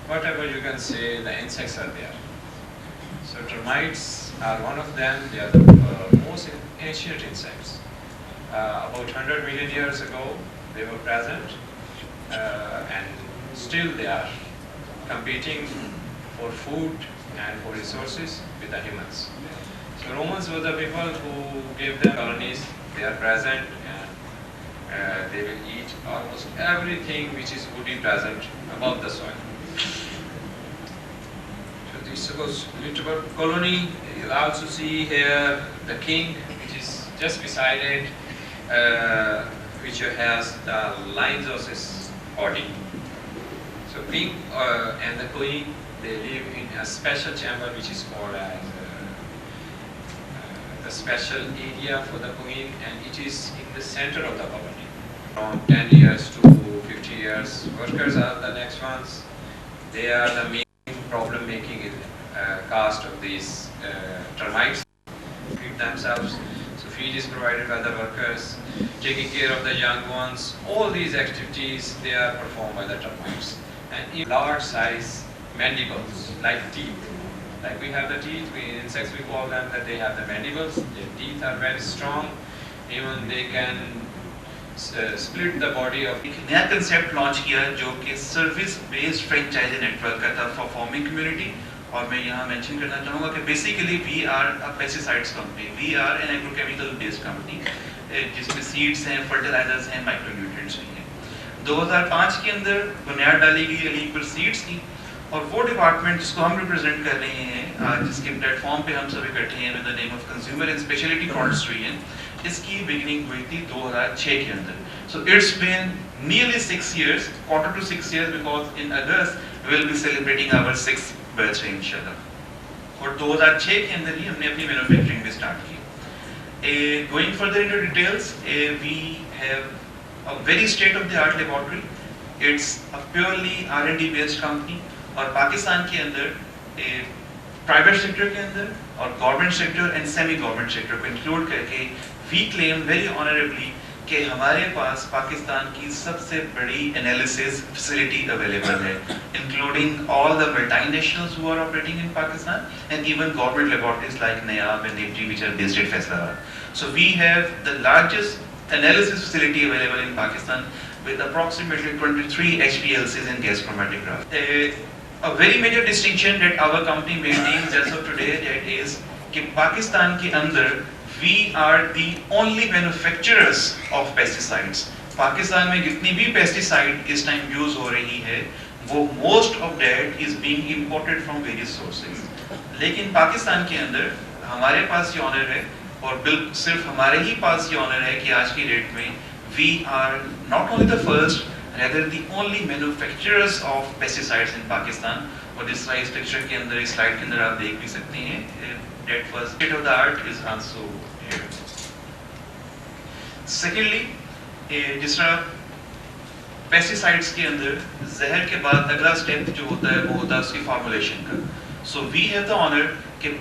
whatever you can say, the insects are there. So termites are one of them. They are the most ancient insects. About 100 million years ago, they were present, and still they are competing for food and for resources with the humans. So Romans were the people who gave them colonies. They are present, and they will eat almost everything which is woody present above the soil. So this was little colony. You'll also see here the king, which is just beside it, which has the lines of his body. So king and the queen, they live in a special chamber which is called as the special area for the queen, and it is in the center of the colony. From 10 years to 50 years, workers are the next ones. They are the main problem making caste of these termites. Feed themselves. So feed is provided by the workers. Taking care of the young ones. All these activities, they are performed by the termites. And in large size mandibles, like teeth. Like we have the teeth, in insects we call them that they have the mandibles. Their teeth are very strong. Even they can split the body of. एक नया concept launch किया जो कि service based franchise network का था for farming community, और मैं यहाँ मेंशन करना चाहूँगा कि basically we are a pesticides company, we are an agrochemical based company जिसमें सीड्स हैं, फर्टिलाइजर्स हैं, माइक्रोन्यूट्रिएंट्स भी हैं। 2005 के अंदर बुनियाद डाली गई अली पर सीड्स की, और वो डिपार्टमेंट जिसको हम रिप्रेजेंट कर रहे हैं आज, जिसके प्लेटफॉर्म पे हम सभी इकट्ठे हैं with the name of consumer and speciality products region, इसकी बिगिनिंग हुई थी 2006 के अंदर। So it's been nearly 6 years, quarter to 6 years, because in August we will be celebrating our 6th birthday इंशाल्लाह। और 2006 के अंदर ही हमने अपनी मैन्युफैक्चरिंग भी स्टार्ट की। Going further into details, we have a very state of the art laboratory. It's a purely R&D based company, और पाकिस्तान के अंदर प्राइवेट सेक्टर के अंदर और government sector and semi government sector को इंक्लूड करके वी क्लेम वेरी ऑनरेबली कि हमारे पास पाकिस्तान की सबसे बड़ी एनालिसिस फैसिलिटी अवेलेबल है, including all the multinationals who are operating in Pakistan and even government laboratories like NIAB and NIFTY which are based at Faisalabad. So we have the largest analysis facility available in Pakistan with approximately 23 HPLCs in gas chromatograph. A very major distinction that our company maintains as of today that is कि पाकिस्तान के अंदर we are the only manufacturers of pesticides. Pakistan में जितनी भी pesticide इस time use हो रही है वो most of that is being imported from various sources. लेकिन पाकिस्तान के अंदर हमारे पास ये ऑनर है, और बिल्कुल सिर्फ हमारे ही पास ये ऑनर है कि आज की डेट में we are not only the first, rather the only manufacturers of pesticides in Pakistan. और इस स्लाइड स्ट्रक्चर के अंदर, इस स्लाइड के अंदर आप देख भी सकते हैं that was state of the art is also here. Secondly, जिस तरह पेस्टिसाइड्स के अंदर जहर के बाद अगला स्टेप जो होता है वो होता है उसकी फॉर्मुलेशन का। So we have the honor कि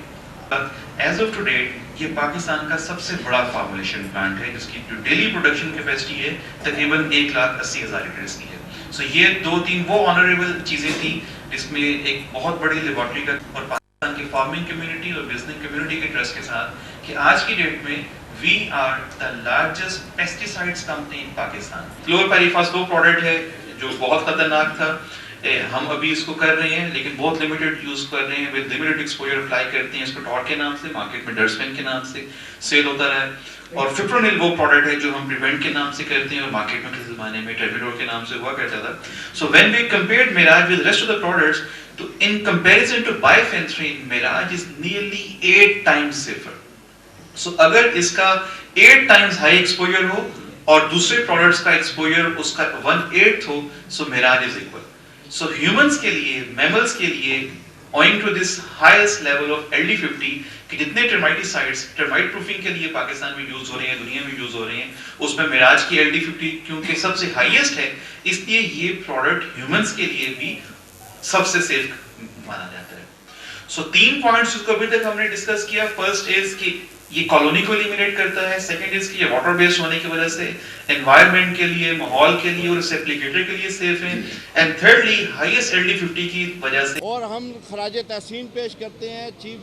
as of today ये पाकिस्तान का सबसे बड़ा फार्मुलेशन प्लांट है जिसकी जो डेली प्रोडक्शन कैपेसिटी है तकरीबन 1,80,000 लीटर की है। सो ये दो तीन वो ऑनरेबल चीजें थी जिसमें एक बहुत बड़ी लेबोरेटरी का और पाकिस्तान की फार्मिंग कम्युनिटी और बिजनेस कम्युनिटी के ट्रस्ट के साथ कि आज की डेट में we are the largest pesticides company in Pakistan. Chlorpyrifos वो प्रोडक्ट है जो बहुत खतरनाक था, हम अभी इसको कर रहे हैं लेकिन बहुत लिमिटेड यूज कर रहे हैं, विद लिमिटेड एक्सपोजर अप्लाई करते हैं इसको टॉर के नाम से, मार्केट में डर्सपेन के नाम से सेल होता रहा है। और फिप्रोनिल वो प्रोडक्ट है जो हम प्रिवेंट के नाम से करते हैं और मार्केट में किसी जमाने में टेर्बिडोर के नाम से हुआ करता था। So when we compared Mirage with rest of the products, तो in comparison to bifenthrin Mirage is nearly 8 times safer. So अगर इसका 8 टाइम्स हाई एक्सपोजर हो और दूसरे प्रोडक्ट्स का एक्सपोजर उसका 1/8 हो, so Mirage is equal. So humans के लिए, mammals के लिए, owing to this highest level of LD50 कि जितने टर्माइटिसाइड्स टर्माइट प्रूफिंग के लिए पाकिस्तान में यूज हो रहे हैं, दुनिया में यूज हो रहे हैं, उसमें मिराज की LD50 क्योंकि सबसे हाईएस्ट है, इसलिए ये प्रोडक्ट ह्यूमंस के लिए भी सबसे सेफ माना जाता है। सो 3 पॉइंट्स जिसको अभी तक हमने डिस्कस किया। फर्स्ट इज कि ये कॉलोनी को एलिमिनेट करता है। सेकंड इज कि ये वाटर बेस्ड होने की वजह से एनवायरनमेंट के लिए, माहौल के लिए और इस एप्लीकेटर के लिए सेफ है। एंड थर्डली हाईएस्ट LD50 की वजह से। और हम खराज तहसीन पेश करते हैं चीफ